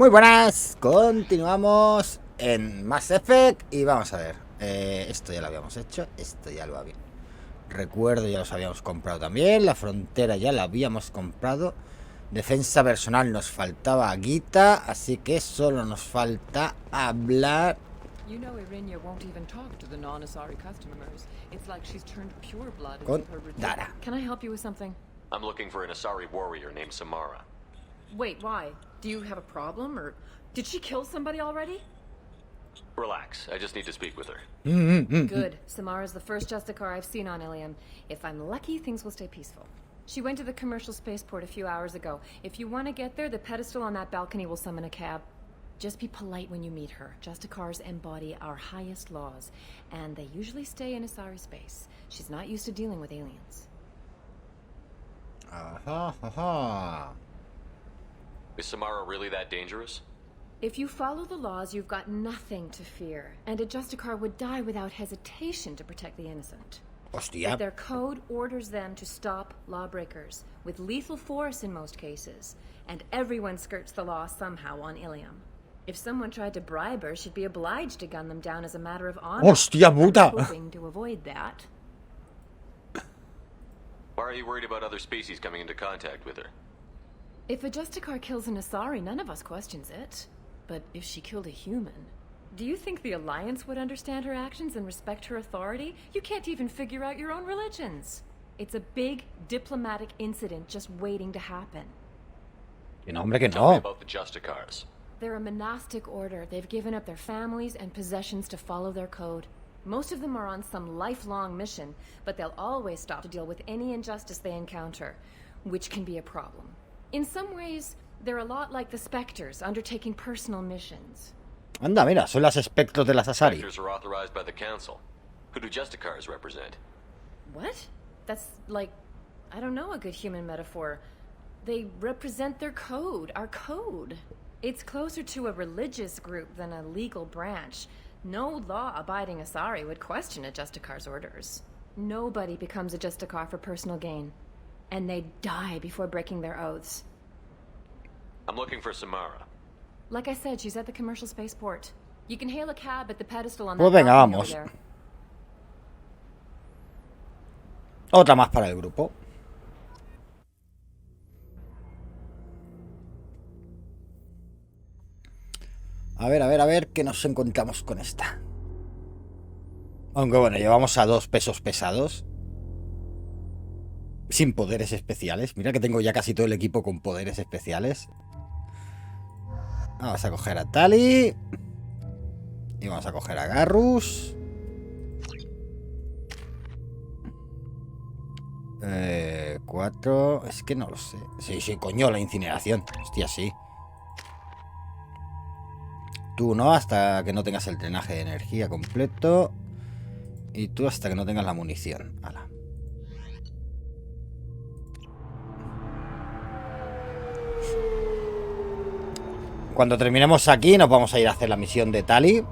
Muy buenas, continuamos en Mass Effect y vamos a ver, esto ya lo habíamos hecho, esto ya lo había, recuerdo ya los habíamos comprado también, la frontera ya la habíamos comprado, defensa personal nos faltaba guita, así que solo nos falta hablar. You know, Irinia won't even talk to the non-Asari customers. It's like she's turned pure blood Con into her routine. Dara. Can I help you with something? I'm looking for an Asari warrior named Samara. Wait, why? Do you have a problem, or did she kill somebody already? Relax, I just need to speak with her. Good. Samara's the first Justicar I've seen on Ilium. If I'm lucky, things will stay peaceful. She went to the commercial spaceport a few hours ago. If you want to get there, the pedestal on that balcony will summon a cab. Just be polite when you meet her. Justicars embody our highest laws, and they usually stay in Asari space. She's not used to dealing with aliens. Is Samara really that dangerous? If you follow the laws, you've got nothing to fear, and a Justicar would die without hesitation to protect the innocent. Hostia. But their code orders them to stop lawbreakers, with lethal force in most cases, and everyone skirts the law somehow on Ilium. If someone tried to bribe her, she'd be obliged to gun them down as a matter of honor. Hostia puta. I'm hoping to avoid that. Why are you worried about other species coming into contact with her? If a Justicar kills an Asari, none of us questions it. But if she killed a human, do you think the Alliance would understand her actions and respect her authority? You can't even figure out your own religions. It's a big diplomatic incident just waiting to happen. Que no, hombre, que Tell me no. about the Justicars. They're a monastic order. They've given up their families and possessions to follow their code. Most of them are on some lifelong mission, but they'll always stop to deal with any injustice they encounter, which can be a problem. In some ways, they're a lot like the Spectres, undertaking personal missions. Anda, mira, son las espectros de las Asari. Spectres are authorized by the Council. Who do Justicars represent? What? That's like, I don't know, a good human metaphor. They represent their code, our code. It's closer to a religious group than a legal branch. No law-abiding Asari would question a Justicar's orders. Nobody becomes a Justicar for personal gain. And they die before breaking their oaths. I'm looking for Samara. Like I said, she's at the commercial spaceport. You can hail a cab at the pedestal on Pues that venga, balcony vamos. over there. Otra más para el grupo. A ver, ¿qué nos encontramos con esta? Aunque bueno, llevamos a dos pesos pesados. Sin poderes especiales. Mira que tengo ya casi todo el equipo con poderes especiales. Vamos a coger a Tali. Y vamos a coger a Garrus. 4. Es que no lo sé. Sí, coño, la incineración. Hostia, sí. Tú no, hasta que no tengas el drenaje de energía completo. Y tú hasta que no tengas la munición. Hala. Cuando terminemos aquí nos vamos a ir a hacer la misión de Tali.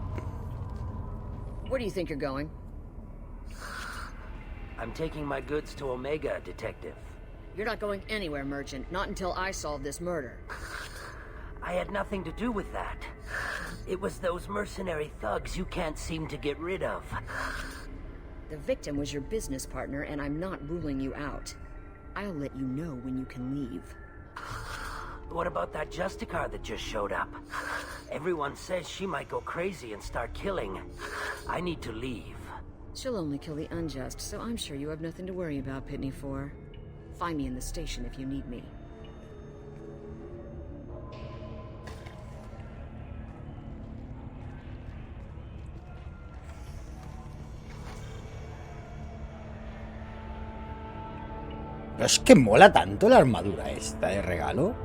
Where do you think you're going? I'm taking my goods to Omega, Detective. You're not going anywhere, Merchant. Not until I solve this murder. I had nothing to do with that. It was those mercenary thugs you can't seem to get rid of. The victim was your business partner, and I'm not ruling you out. I'll let you know when you can leave. What about that Justicar that just showed up? Everyone says she might go crazy and start killing. I need to leave. She'll only kill the unjust, so I'm sure you have nothing to worry about, Pitney 4. Find me in the station if you need me. Pero es que mola tanto la armadura esta de regalo.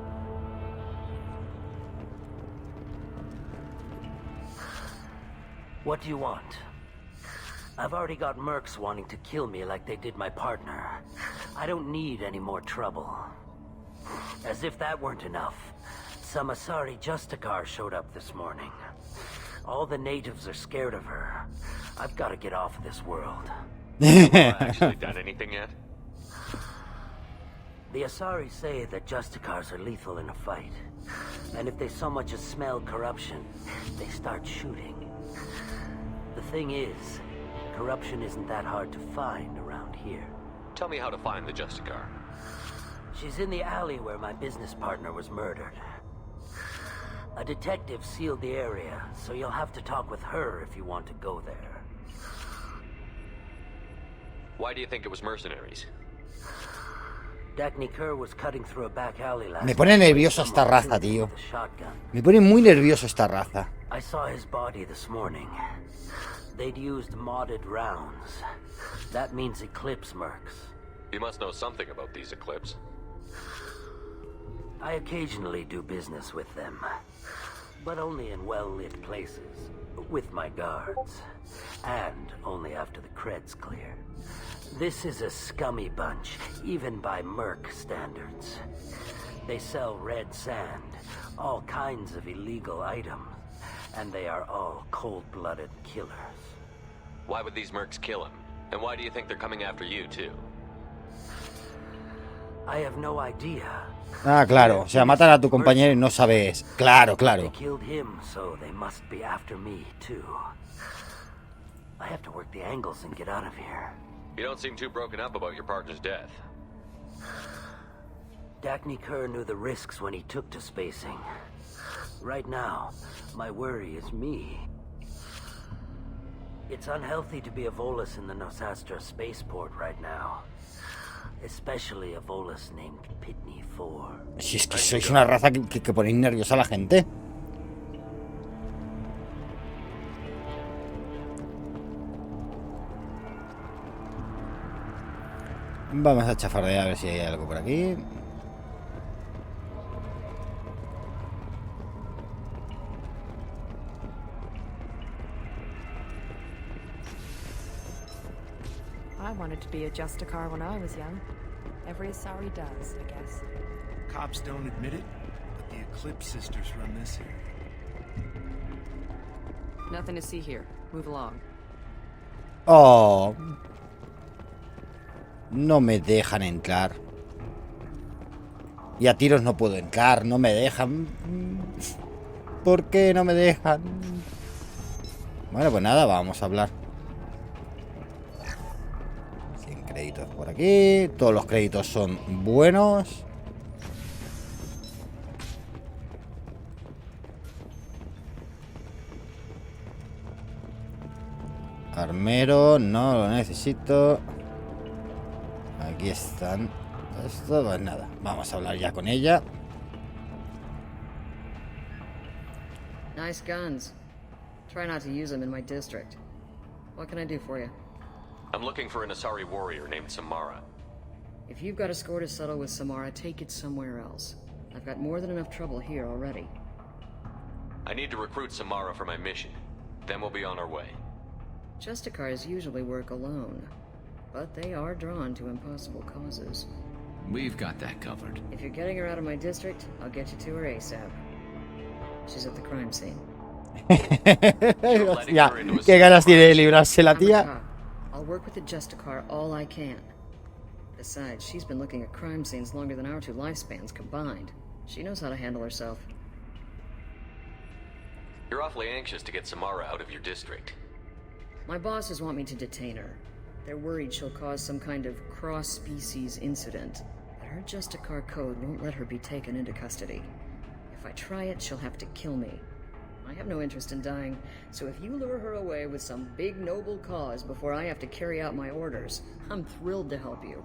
What do you want? I've already got mercs wanting to kill me like they did my partner. I don't need any more trouble. As if that weren't enough, some Asari Justicar showed up this morning. All the natives are scared of her. I've got to get off of this world. Have you actually done anything yet? The Asari say that Justicars are lethal in a fight. And if they so much as smell corruption, they start shooting. The thing is, corruption isn't that hard to find around here. Tell me how to find the Justicar. She's in the alley where my business partner was murdered. A detective sealed the area, so you'll have to talk with her if you want to go there. Why do you think it was mercenaries? Dagny Kerr was cutting through a back alley last Me pone night nervioso with esta someone raza, shooting tío. with a shotgun. Me pone muy nervioso esta raza. I saw his body this morning. They'd used modded rounds. That means Eclipse mercs. You must know something about these Eclipse. I occasionally do business with them, but only in well-lit places, with my guards, and only after the cred's clear. This is a scummy bunch, even by merc standards. They sell red sand, all kinds of illegal items, and they are all cold-blooded killers. Why would these mercs kill him? And why do you think they're coming after you, too? I have no idea. Ah, claro. O sea, matan a tu compañero y no sabes. Claro, They claro. killed him, so they must be after me, too. I have to work the angles and get out of here. You don't seem too broken up about your partner's death. Dagny Kerr knew the risks when he took to spacing. Right now, my worry is me. It's unhealthy to be a Volus in the Nosastra spaceport right now. Especially a Volus named Pitney 4. Si es que sois una raza que ponéis nerviosa a la gente. Vamos a chafardear a ver si hay algo por aquí. I wanted to be a Justicar when I was young. Every Asari does, I guess. Cops don't admit it, but the Eclipse sisters run this here. Nothing to see here. Move along. Oh. No me dejan entrar. Y a tiros no puedo entrar, no me dejan. ¿Por qué no me dejan? Bueno, pues nada, vamos a hablar. 100 créditos por aquí. Todos los créditos son buenos. Armero, no lo necesito. Aquí están. Esto, pues nada. Vamos a hablar ya con ella. Nice guns. Try not to use them in my district. What can I do for you? I'm looking for an Asari warrior named Samara. If you've got a score to settle with Samara, take it somewhere else. I've got more than enough trouble here already. I need to recruit Samara for my mission. Then we'll be on our way. Justicars usually work alone, but they are drawn to impossible causes. We've got that covered. If you're getting her out of my district, I'll get you to her ASAP. She's at the crime scene. Hostia, qué ganas tiene de librarse la I'm a tía. cop. I'll work with the Justicar all I can. Besides, she's been looking at crime scenes longer than our two lifespans combined. She knows how to handle herself. You're awfully anxious to get Samara out of your district. My bosses want me to detain her. They're worried she'll cause some kind of cross-species incident. But her Justicar code won't let her be taken into custody. If I try it, she'll have to kill me. I have no interest in dying, so if you lure her away with some big noble cause before I have to carry out my orders, I'm thrilled to help you.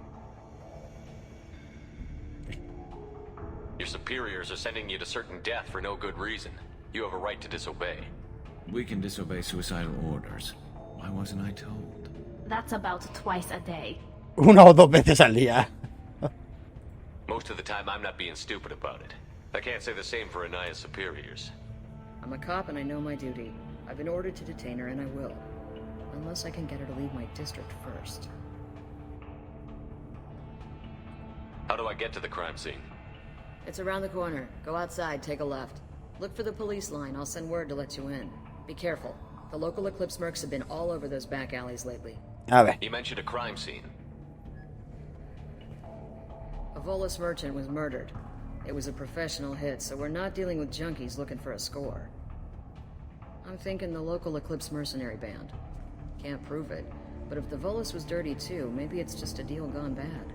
Your superiors are sending you to certain death for no good reason. You have a right to disobey. We can disobey suicidal orders. Why wasn't I told? That's about twice a day. Una o dos veces al día. Most of the time, I'm not being stupid about it. I can't say the same for Anaya's superiors. I'm a cop and I know my duty. I've been ordered to detain her and I will. Unless I can get her to leave my district first. How do I get to the crime scene? It's around the corner. Go outside, take a left. Look for the police line. I'll send word to let you in. Be careful. The local Eclipse mercs have been all over those back alleys lately. A ver. You mentioned a crime scene. A Volus merchant was murdered. It was a professional hit, so we're not dealing with junkies looking for a score. I'm thinking the local Eclipse mercenary band. Can't prove it, but if the Volus was dirty too, maybe it's just a deal gone bad.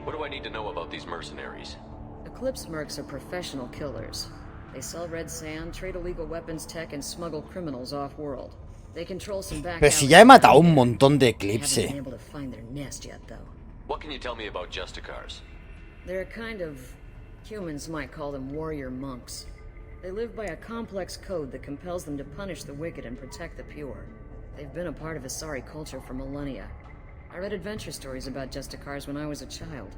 What do I need to know about these mercenaries? Eclipse mercs are professional killers. They sell red sand, trade illegal weapons tech, and smuggle criminals off-world. They control some back. Pero si ya he matado un montón de Eclipse. Haven't been able to find their nest yet, though. What can you tell me about Justicars? They're a kind of... humans might call them warrior monks. They live by a complex code that compels them to punish the wicked and protect the pure. They've been a part of Asari culture for millennia. I read adventure stories about Justicars when I was a child.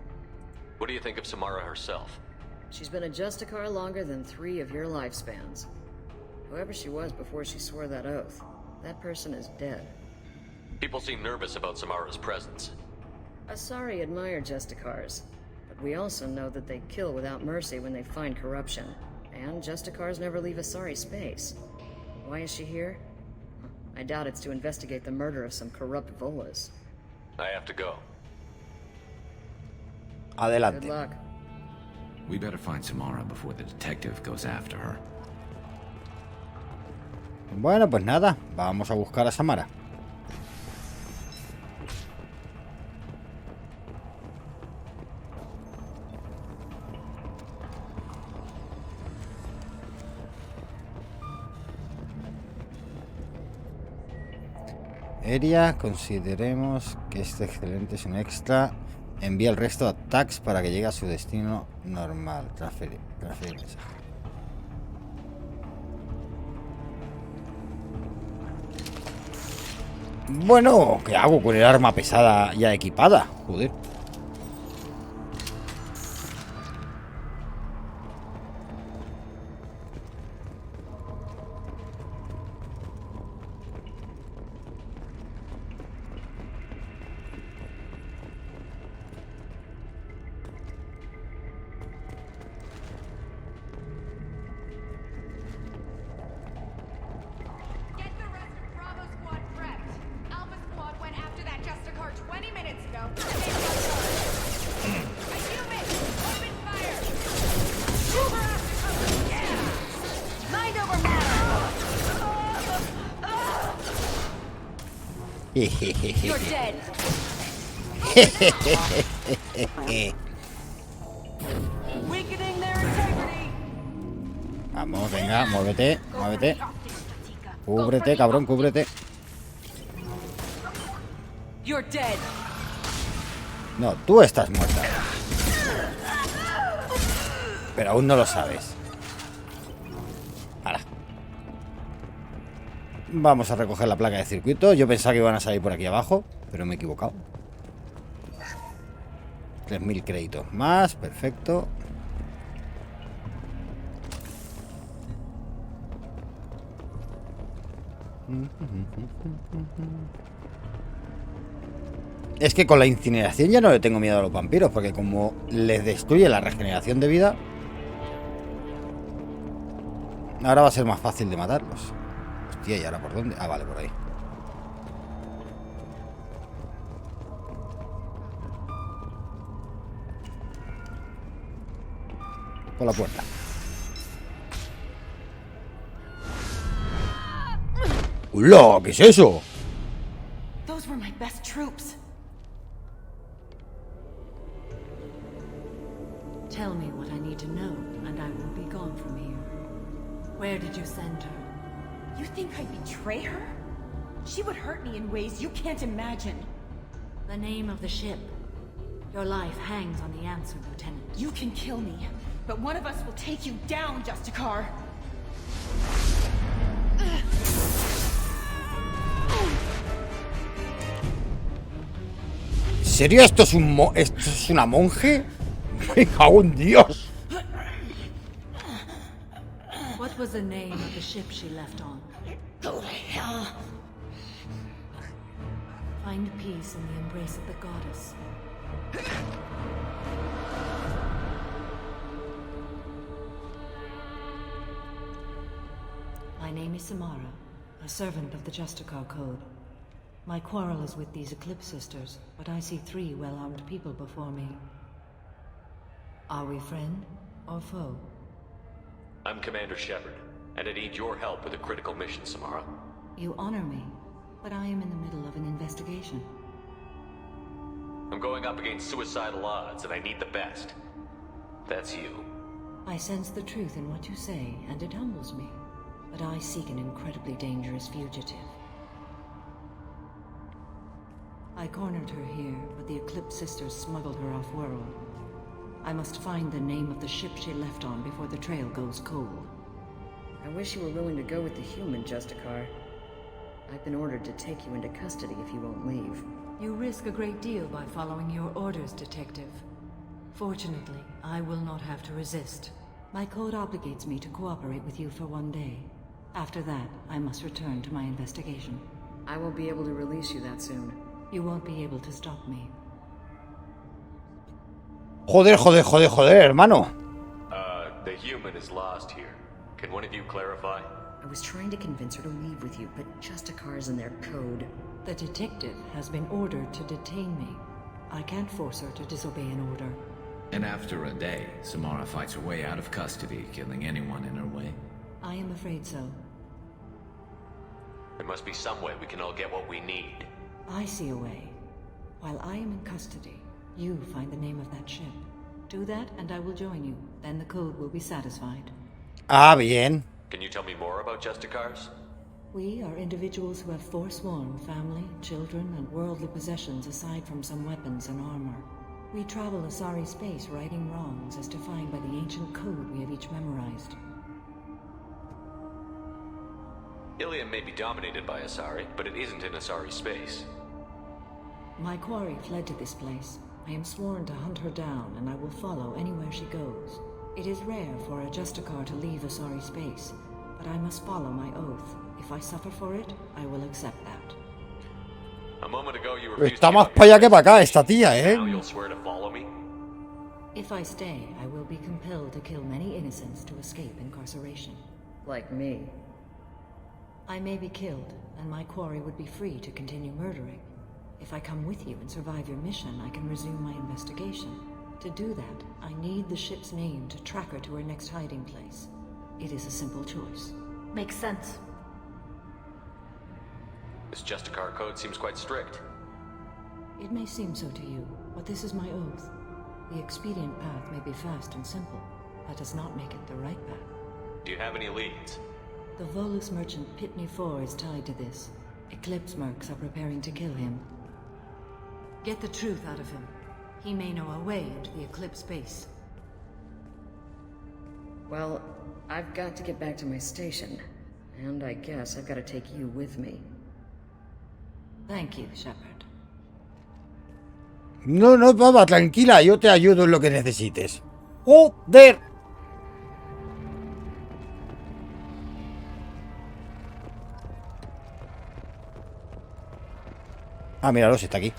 What do you think of Samara herself? She's been a Justicar longer than 3 of your lifespans. Whoever she was before she swore that oath, that person is dead. People seem nervous about Samara's presence. Asari admire Justicars, but we also know that they kill without mercy when they find corruption. And Justicars never leave Asari space. Why is she here? I doubt it's to investigate the murder of some corrupt Volas. I have to go. Adelante. Good luck. We better find Samara before the detective goes after her. Bueno, pues nada, vamos a buscar a Samara. Area, consideremos que este excelente es un extra. Envía el resto a tags para que llegue a su destino normal. Transferir mensaje. Bueno, ¿qué hago con el arma pesada ya equipada? Joder. You're dead. Weakening their integrity. Vamos, venga, muévete, muévete. Cúbrete, cabrón, cúbrete. You're dead. No, tú estás muerta. Pero aún no lo sabes. Ahora. Vamos a recoger la placa de circuito. Yo pensaba que iban a salir por aquí abajo, pero me he equivocado. 3000 créditos más, perfecto. Es que con la incineración ya no le tengo miedo a los vampiros, porque como les destruye la regeneración de vida, ahora va a ser más fácil de matarlos. Hostia, ¿y ahora por dónde? Ah, vale, por ahí. Por la puerta. ¡Hola! ¿Qué es eso? Those were my best troops. Tell me what I need to know, and I will be gone from here. Where did you send her? You think I'd betray her? She would hurt me in ways you can't imagine. The name of the ship. Your life hangs on the answer, Lieutenant. You can kill me, but one of us will take you down, Justicar. ¿En serio? ¿Esto es esto es una monje? ¡Me cago en Dios! What was the name of the ship she left on? Go to hell. Find peace in the embrace of the goddess. My name is Samara, a servant of the Justicar Code. My quarrel is with these Eclipse sisters, but I see 3 well-armed people before me. Are we friend or foe? I'm Commander Shepard, and I need your help with a critical mission, Samara. You honor me, but I am in the middle of an investigation. I'm going up against suicidal odds, and I need the best. That's you. I sense the truth in what you say, and it humbles me. But I seek an incredibly dangerous fugitive. I cornered her here, but the Eclipse sisters smuggled her off-world. I must find the name of the ship she left on before the trail goes cold. I wish you were willing to go with the human, Justicar. I've been ordered to take you into custody if you won't leave. You risk a great deal by following your orders, Detective. Fortunately, I will not have to resist. My code obligates me to cooperate with you for 1 day. After that, I must return to my investigation. I won't be able to release you that soon. You won't be able to stop me. Joder, hermano. The human is lost here. Can one of you clarify? I was trying to convince her to leave with you, but Justicar's in their code. The detective has been ordered to detain me. I can't force her to disobey an order. And after a day, Samara fights her way out of custody, killing anyone in her way. I am afraid so. There must be some way we can all get what we need. I see a way. While I am in custody, you find the name of that ship. Do that and I will join you. Then the code will be satisfied. Ah, bien. Can you tell me more about Justicars? We are individuals who have forsworn family, children, and worldly possessions aside from some weapons and armor. We travel Asari space righting wrongs as defined by the ancient code we have each memorized. Ilium may be dominated by Asari, but it isn't in Asari space. My quarry fled to this place. I am sworn to hunt her down, and I will follow anywhere she goes. It is rare for a Justicar to leave Asari space, but I must follow my oath. If I suffer for it, I will accept that. A moment ago you refused Está to más give para allá up que your para acá message. esta tía, Now you'll swear to follow me? If I stay, I will be compelled to kill many innocents to escape incarceration. Like me. I may be killed, and my quarry would be free to continue murdering. If I come with you and survive your mission, I can resume my investigation. To do that, I need the ship's name to track her to her next hiding place. It is a simple choice. Makes sense. This Justicar code seems quite strict. It may seem so to you, but this is my oath. The expedient path may be fast and simple. That does not make it the right path. Do you have any leads? The Volus merchant Pitney 4 is tied to this. Eclipse mercs are preparing to kill him. Get the truth out of him. He may know a way into the Eclipse base. Well, I've got to get back to my station. And I guess I've got to take you with me. Thank you, Shepard. No, no, papá, tranquila, yo te ayudo en lo que necesites. ¡Joder! Ah, míralo, si está aquí.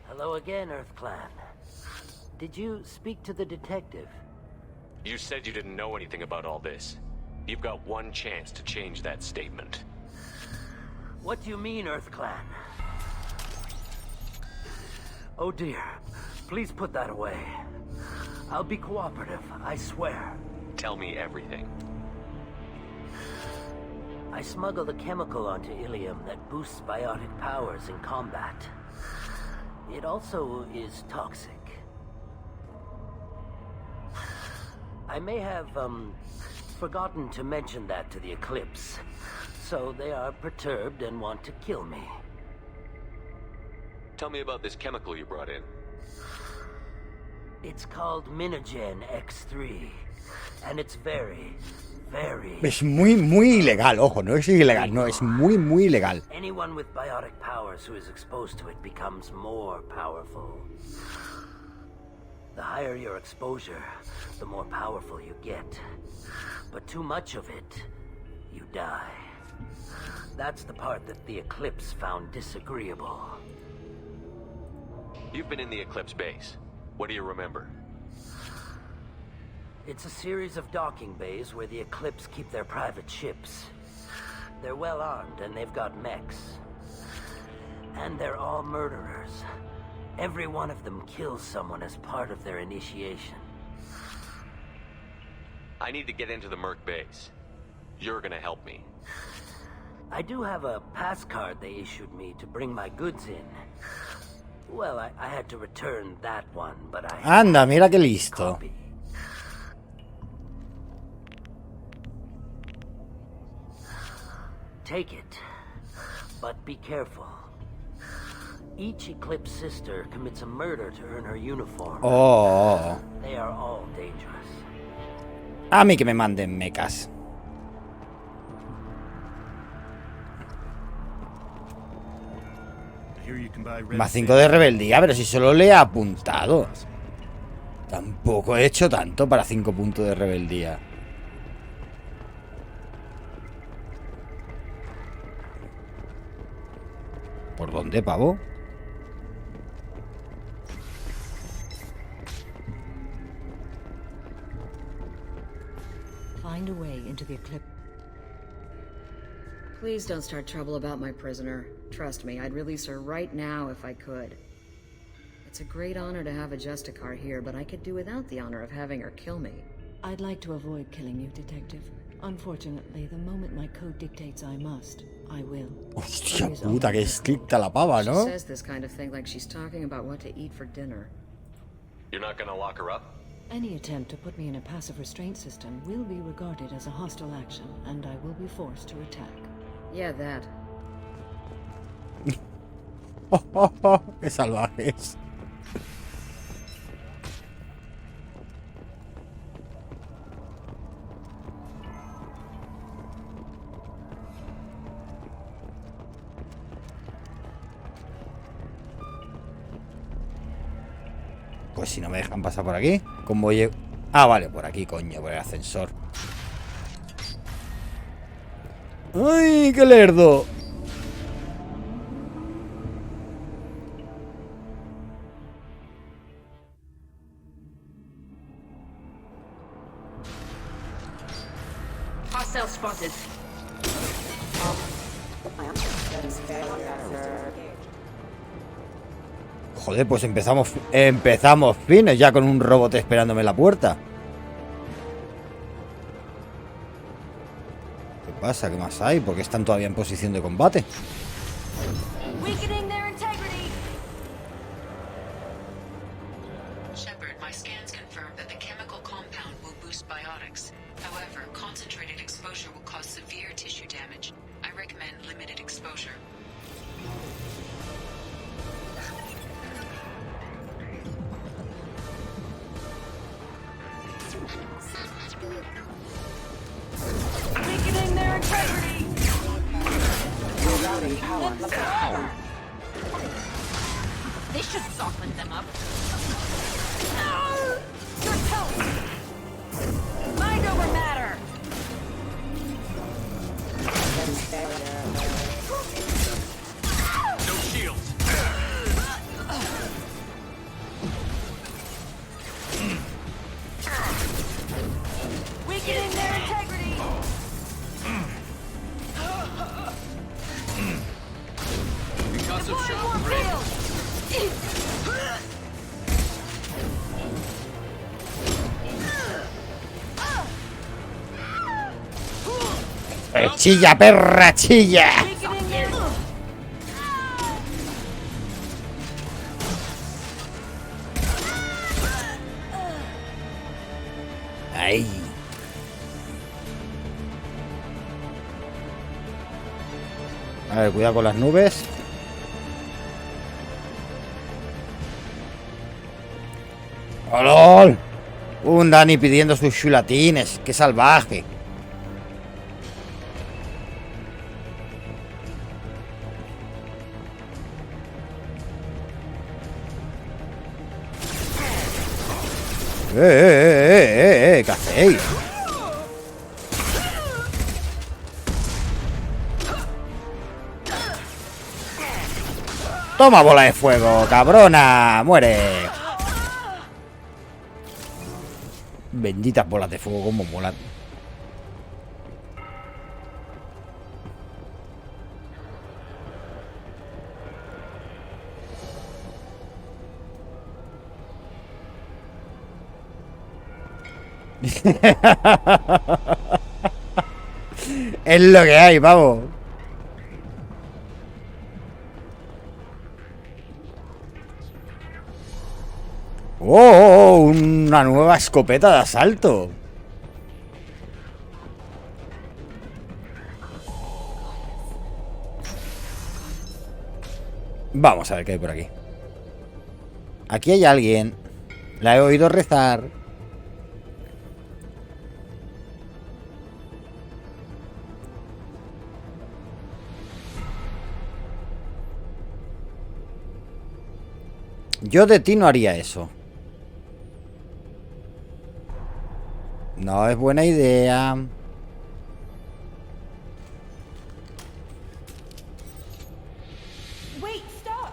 Hello again, Earth Clan. Did you speak to the detective? You said you didn't know anything about all this. You've got one chance to change that statement. What do you mean, Earth Clan? Oh dear. Please put that away. I'll be cooperative, I swear. Tell me everything. I smuggled a chemical onto Ilium that boosts biotic powers in combat. It also is toxic. I may have, forgotten to mention that to the Eclipse. So they are perturbed and want to kill me. Tell me about this chemical you brought in. It's called Minogen X3. And it's very, very... Es muy, muy ilegal, ojo, no es ilegal, no, es muy, muy ilegal. Anyone with biotic powers who is exposed to it becomes more powerful. The higher your exposure, the more powerful you get. But too much of it, you die. That's the part that the Eclipse found disagreeable. You've been in the Eclipse base. What do you remember? It's a series of docking bays where the Eclipse keep their private ships. They're well armed and they've got mechs. And they're all murderers. Every one of them kills someone as part of their initiation. I need to get into the Merc base. You're gonna help me. I do have a pass card they issued me to bring my goods in. Well, I had to return that one, but I... Anda, mira qué listo. Copy. Take it, but be careful. Each Eclipse sister commits a murder to earn her uniform. Oh. They are all dangerous. A mí que me manden mecas. Más 5 de rebeldía, pero si solo le he apuntado. Tampoco he hecho tanto para 5 puntos de rebeldía. ¿Por dónde, pavo? Find a way into the eclipse. Please don't start trouble about my prisoner. Trust me, I'd release her right now if I could. It's a great honor to have a Justicar here, but I could do without the honor of having her kill me. I'd like to avoid killing you, Detective. Unfortunately, the moment my code dictates I must, I will. Hostia puta, qué estricta la pava, She ¿no? says this kind of thing like she's talking about what to eat for dinner. You're not gonna lock her up? Any attempt to put me in a passive restraint system will be regarded as a hostile action, and I will be forced to attack. Yeah, that. Qué salvajes. Pues si no me dejan pasar por aquí, ¿cómo llego? Ah, vale, por aquí, coño, por el ascensor. ¡Ay, qué lerdo! Hostile spotted. Joder, pues empezamos fines ya con un robot esperándome en la puerta. ¿Qué pasa? ¿Qué más hay? ¿Por qué están todavía en posición de combate? Weakening their integrity. Shepard, my scans confirm that the chemical compound will boost biotics. However, concentrated exposure will cause severe tissue damage. I recommend limited exposure. Weakening their integrity. This should soften them up. You're toast. Mind over matter. No shields. Weakening their integrity. Concussive Deploying shock more ready. field. ¡Chilla, perra, chilla! Weakening their... ¡Ay! A ver, cuidado con las nubes. ¡Olol! Un Dani pidiendo sus chulatines. ¡Qué salvaje! ¿Qué hacéis? Toma bola de fuego, cabrona. Muere. Benditas bolas de fuego, como molan. Es lo que hay, vamos. ¡Oh! Una nueva escopeta de asalto. Vamos a ver qué hay por aquí. Aquí hay alguien. La he oído rezar. Yo de ti no haría eso. No es buena idea. Wait, stop!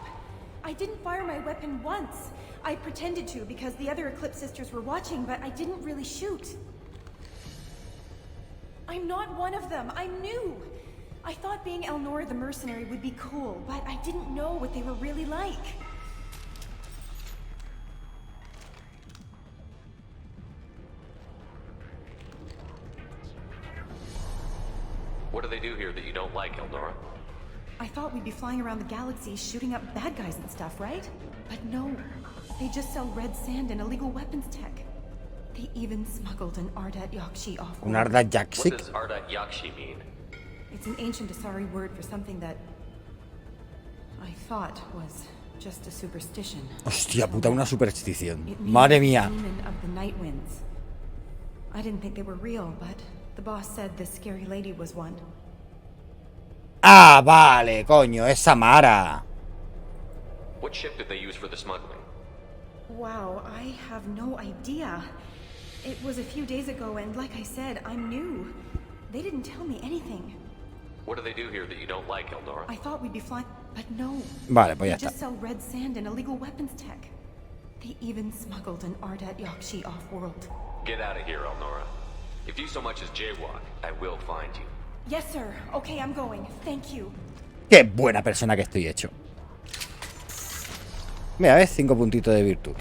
I didn't fire my weapon once. I pretended to because the other Eclipse sisters were watching, but I didn't really shoot. I'm not one of them. I'm new. I thought being Elnora the mercenary would be cool, but I didn't know what they were really like. What do they do here that you don't like, Elnora? I thought we'd be flying around the galaxy shooting up bad guys and stuff, right? But no. They just sell red sand and illegal weapons tech. They even smuggled an Ardat Yakshi off. Un Ardat Yakshi? What does Ardat Yakshi mean? It's an ancient Asari word for something that I thought was just a superstition. Hostia puta, una superstición. It means Madre mía. demon of the night winds. I didn't think they were real, but the boss said this scary lady was one. Ah, vale, coño, es Samara. What ship did they use for the smuggling? Wow, I have no idea. It was a few days ago, and like I said, I'm new. They didn't tell me anything. What do they do here that you don't like, Elnora? I thought we'd be flying, but no. Vale, pues ya They está. just sell red sand and illegal weapons tech. They even smuggled an Ardat Yakshi off-world. Get out of here, Elnora. If you so much as jaywalk, I will find you. Yes, sir. Okay, I'm going. Thank you. Qué buena persona que estoy hecho. Mira, ves, 5 puntitos de virtud.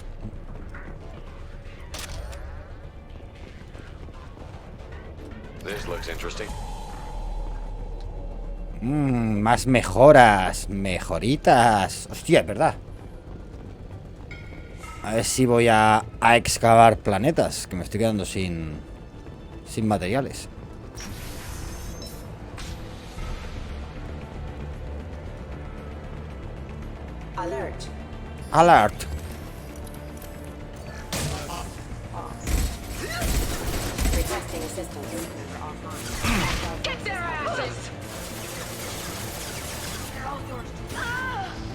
This looks interesting. Más mejoras. Mejoritas. Hostia, es verdad. A ver si voy a excavar planetas, que me estoy quedando sin materiales. Alert. Alert. Requesting assistance. Get their asses!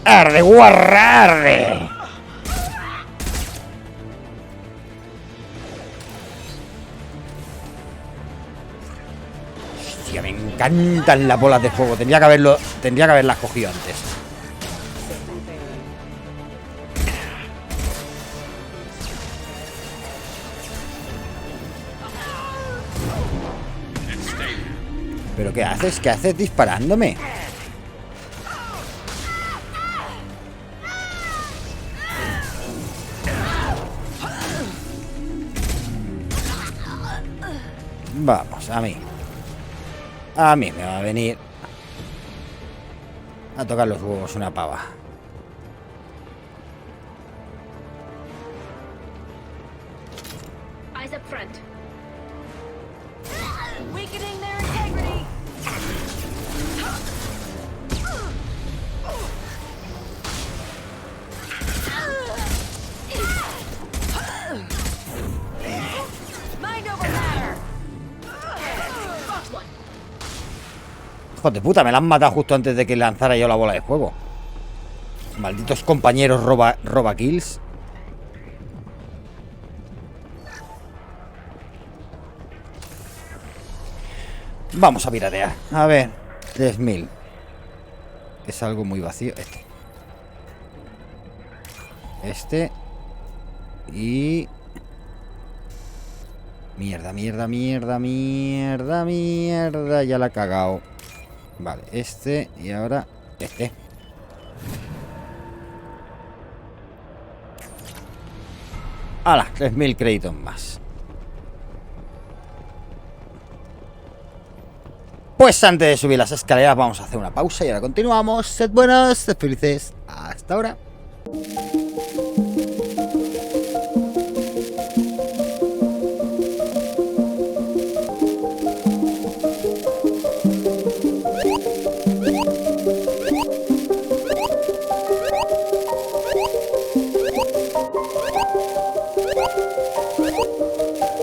¡Arde, guarrarde! Hostia, me encantan las bolas de fuego. Tendría que haberlas cogido antes. ¿Pero qué haces? ¿Qué haces disparándome? Vamos, a mí. A mí me va a venir a tocar los huevos una pava. Eyes up front. Weakening their integrity. Mind over matter. Hijo de puta, me la han matado justo antes de que lanzara yo la bola de fuego. Malditos compañeros roba kills. Vamos a piratear. A ver, 3000. Es algo muy vacío. Este. Y... Mierda. Ya la he cagado. Vale, este. Y ahora este. ¡Hala! 3000 créditos más. Pues antes de subir las escaleras vamos a hacer una pausa y ahora continuamos. Sed buenos, sed felices. Hasta ahora.